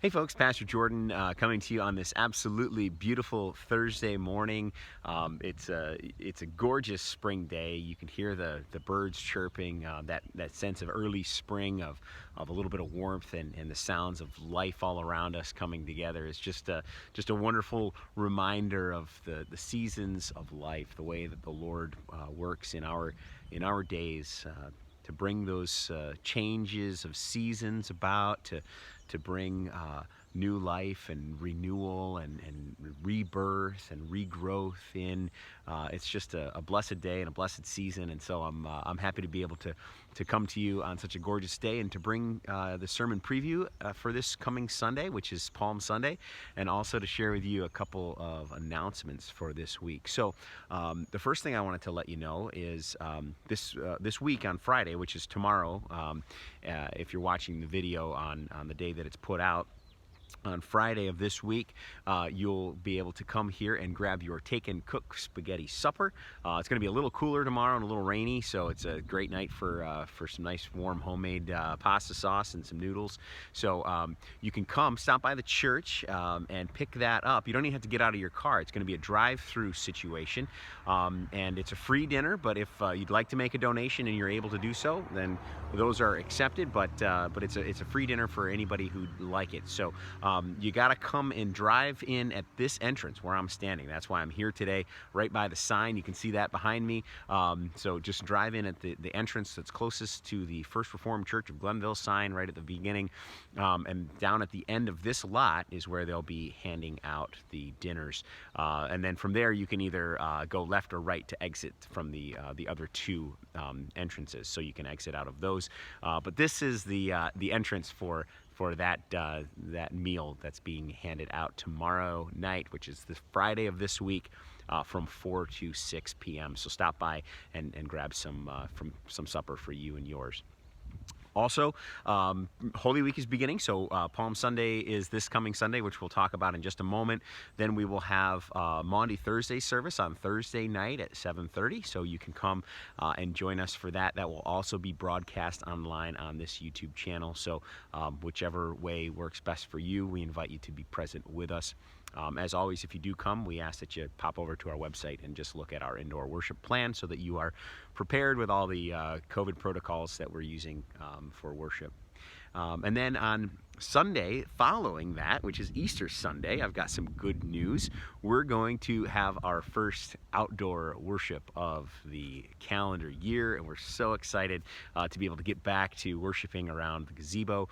Hey folks, Pastor Jordan coming to you on this absolutely beautiful Thursday morning. It's a gorgeous spring day. You can hear the birds chirping, that sense of early spring, of a little bit of warmth and the sounds of life all around us coming together. It's just a wonderful reminder of the seasons of life, the way that the Lord works in our days. To bring those changes of seasons about, to bring new life and renewal and rebirth and regrowth in. It's just a blessed day and a blessed season, and so I'm happy to be able to come to you on such a gorgeous day and to bring the sermon preview for this coming Sunday, which is Palm Sunday, and also to share with you a couple of announcements for this week. So the first thing I wanted to let you know is this week on Friday, which is tomorrow, if you're watching the video on the day that it's put out, on Friday of this week, you'll be able to come here and grab your Take and Cook spaghetti supper. It's going to be a little cooler tomorrow and a little rainy, so it's a great night for some nice warm homemade pasta sauce and some noodles. So you can come, stop by the church, and pick that up. You don't even have to get out of your car. It's going to be a drive-through situation, and it's a free dinner. But if you'd like to make a donation and you're able to do so, then those are accepted. But it's a free dinner for anybody who'd like it. So you got to come and drive in at this entrance where I'm standing. That's why I'm here today, right by the sign. You can see that behind me. So just drive in at the entrance that's closest to the First Reformed Church of Glenville sign right at the beginning. And down at the end of this lot is where they'll be handing out the dinners. And then from there, you can either go left or right to exit from the other two entrances. So you can exit out of those. But this is the entrance for that meal that's being handed out tomorrow night, which is the Friday of this week, from 4 to 6 p.m. So stop by and grab some supper for you and yours. Also, Holy Week is beginning, so Palm Sunday is this coming Sunday, which we'll talk about in just a moment. Then we will have Maundy Thursday service on Thursday night at 7:30, so you can come and join us for that. That will also be broadcast online on this YouTube channel, so whichever way works best for you, we invite you to be present with us. As always, if you do come, we ask that you pop over to our website and just look at our indoor worship plan so that you are prepared with all the COVID protocols that we're using for worship. And then on Sunday following that, which is Easter Sunday, I've got some good news. We're going to have our first outdoor worship of the calendar year, and we're so excited to be able to get back to worshiping around the gazebo.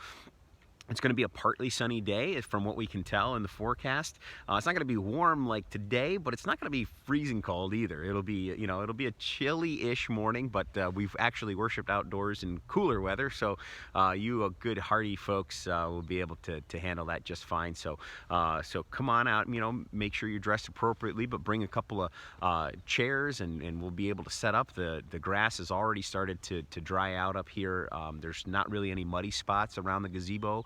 It's going to be a partly sunny day from what we can tell in the forecast. It's not going to be warm like today, but it's not going to be freezing cold either. It'll be a chilly-ish morning, but we've actually worshiped outdoors in cooler weather, so you good hardy folks will be able to handle that just fine. So come on out, make sure you're dressed appropriately, but bring a couple of chairs and we'll be able to set up. The grass has already started to dry out up here. There's not really any muddy spots around the gazebo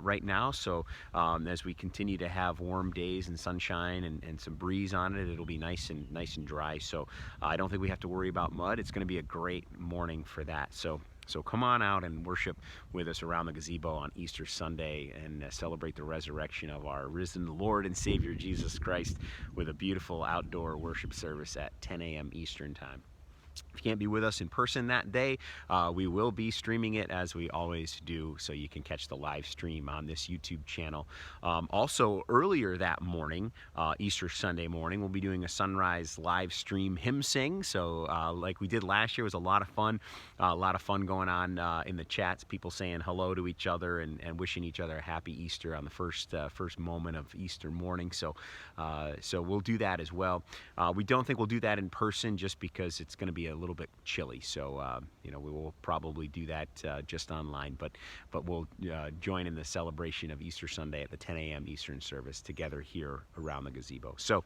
right now, so as we continue to have warm days and sunshine and some breeze on it, it'll be nice and dry. So I don't think we have to worry about mud. It's going to be a great morning for that. So come on out and worship with us around the gazebo on Easter Sunday and celebrate the resurrection of our risen Lord and Savior Jesus Christ with a beautiful outdoor worship service at 10 a.m. Eastern Time. If you can't be with us in person that day, we will be streaming it as we always do, so you can catch the live stream on this YouTube channel. Also, earlier that morning, Easter Sunday morning, we'll be doing a sunrise live stream hymn sing. So like we did last year, it was a lot of fun. Going on in the chats, people saying hello to each other and wishing each other a happy Easter on the first moment of Easter morning. So we'll do that as well. We don't think we'll do that in person just because it's going to be a little bit chilly, so we will probably do that just online, but we'll join in the celebration of Easter Sunday at the 10 a.m. Eastern service together here around the gazebo. So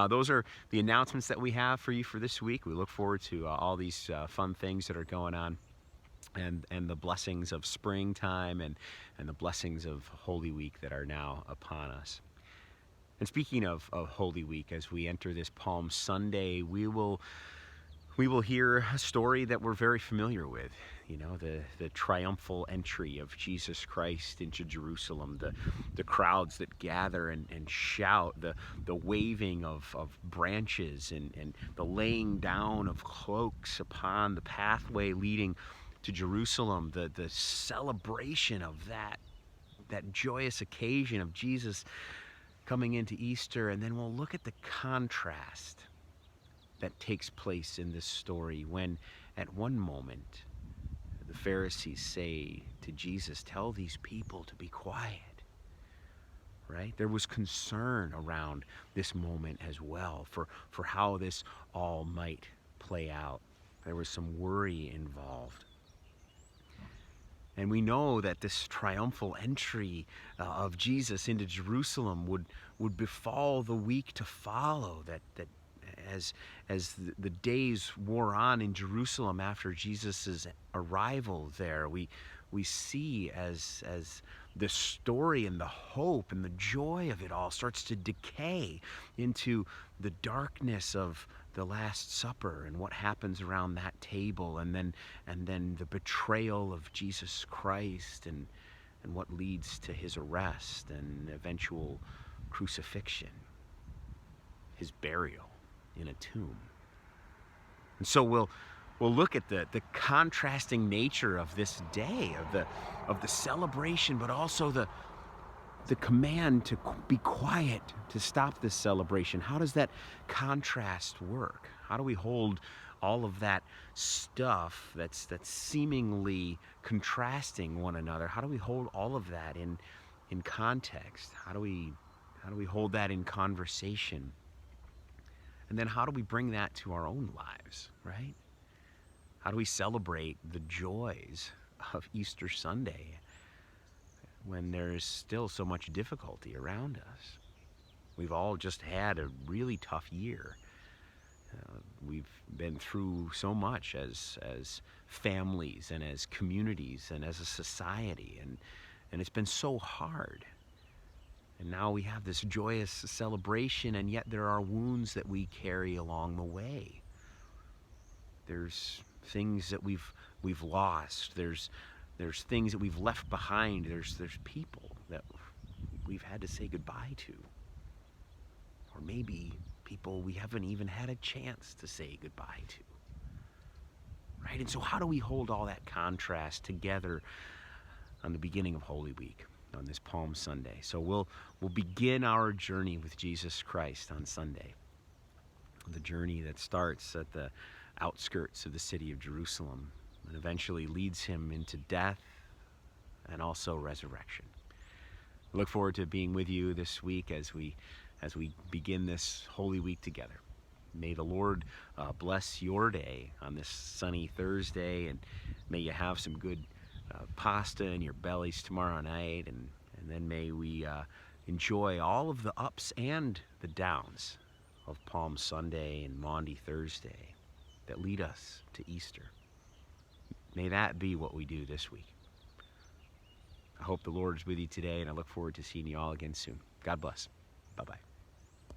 those are the announcements that we have for you for this week. We look forward to all these fun things that are going on, and the blessings of springtime and the blessings of Holy Week that are now upon us. And speaking of Holy Week, as we enter this Palm Sunday, we will we will hear a story that we're very familiar with. You know, the triumphal entry of Jesus Christ into Jerusalem, the crowds that gather and shout, the waving of branches and the laying down of cloaks upon the pathway leading to Jerusalem, the celebration of that joyous occasion of Jesus coming into Easter. And then we'll look at the contrast that takes place in this story when at one moment the Pharisees say to Jesus, "Tell these people to be quiet." Right? There was concern around this moment as well for how this all might play out. There was some worry involved. And we know that this triumphal entry of Jesus into Jerusalem would befall the week to follow, that as the days wore on in Jerusalem after Jesus' arrival there, we see as the story and the hope and the joy of it all starts to decay into the darkness of the Last Supper and what happens around that table, and then the betrayal of Jesus Christ and what leads to his arrest and eventual crucifixion, his burial in a tomb. And so we'll look at the contrasting nature of this day, of the celebration, but also the command to be quiet, to stop this celebration. How does that contrast work? How do we hold all of that stuff that's seemingly contrasting one another? How do we hold all of that in context? How do we hold that in conversation? And then how do we bring that to our own lives, right? How do we celebrate the joys of Easter Sunday when there's still so much difficulty around us? We've all just had a really tough year. We've been through so much as families and as communities and as a society, and it's been so hard. And now we have this joyous celebration, and yet there are wounds that we carry along the way. There's things that we've lost. There's things that we've left behind. There's people that we've had to say goodbye to. Or maybe people we haven't even had a chance to say goodbye to. Right? And so how do we hold all that contrast together on the beginning of Holy Week, on this Palm Sunday? So we'll begin our journey with Jesus Christ on Sunday. The journey that starts at the outskirts of the city of Jerusalem and eventually leads him into death and also resurrection. I look forward to being with you this week as we begin this Holy Week together. May the Lord bless your day on this sunny Thursday, and may you have some good pasta in your bellies tomorrow night, and then may we enjoy all of the ups and the downs of Palm Sunday and Maundy Thursday that lead us to Easter. May that be what we do this week. I hope the Lord is with you today, and I look forward to seeing you all again soon. God bless. Bye-bye.